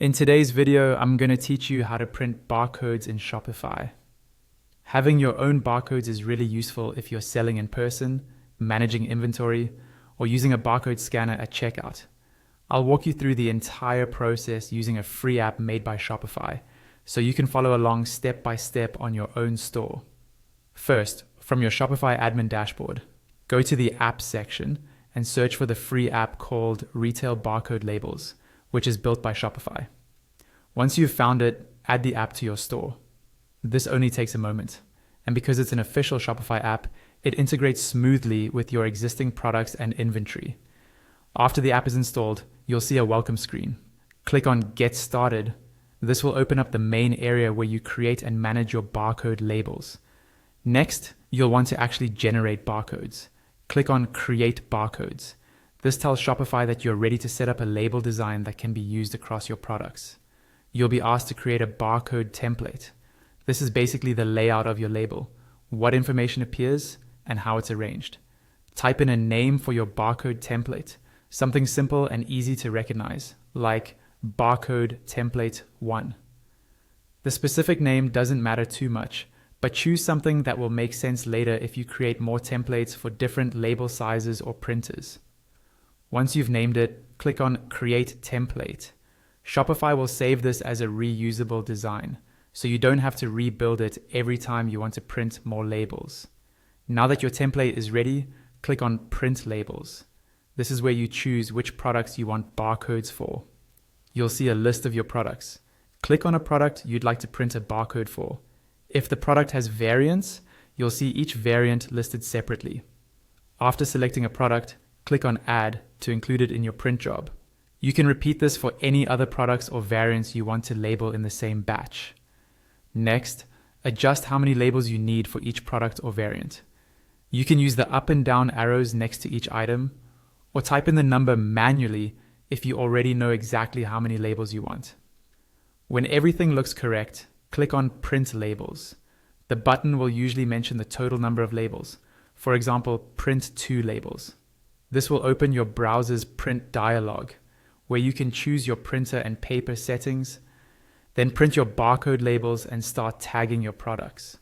In today's video, I'm going to teach you how to print barcodes in Shopify. Having your own barcodes is really useful if you're selling in person, managing inventory, or using a barcode scanner at checkout. I'll walk you through the entire process using a free app made by Shopify, so you can follow along step by step on your own store. First, from your Shopify admin dashboard, go to the Apps section and search for the free app called Retail Barcode Labels, which is built by Shopify. Once you've found it, add the app to your store. This only takes a moment, and because it's an official Shopify app, it integrates smoothly with your existing products and inventory. After the app is installed, you'll see a welcome screen. Click on Get Started. This will open up the main area where you create and manage your barcode labels. Next, you'll want to actually generate barcodes. Click on Create Barcodes. This tells Shopify that you're ready to set up a label design that can be used across your products. You'll be asked to create a barcode template. This is basically the layout of your label, what information appears, and how it's arranged. Type in a name for your barcode template, something simple and easy to recognize, like Barcode Template 1. The specific name doesn't matter too much, but choose something that will make sense later if you create more templates for different label sizes or printers. Once you've named it, click on Create Template. Shopify will save this as a reusable design, so you don't have to rebuild it every time you want to print more labels. Now that your template is ready, click on Print Labels. This is where you choose which products you want barcodes for. You'll see a list of your products. Click on a product you'd like to print a barcode for. If the product has variants, you'll see each variant listed separately. After selecting a product, click on Add to include it in your print job. You can repeat this for any other products or variants you want to label in the same batch. Next, adjust how many labels you need for each product or variant. You can use the up and down arrows next to each item, or type in the number manually if you already know exactly how many labels you want. When everything looks correct, click on Print Labels. The button will usually mention the total number of labels. For example, print 2 labels. This will open your browser's print dialog, where you can choose your printer and paper settings, then print your barcode labels and start tagging your products.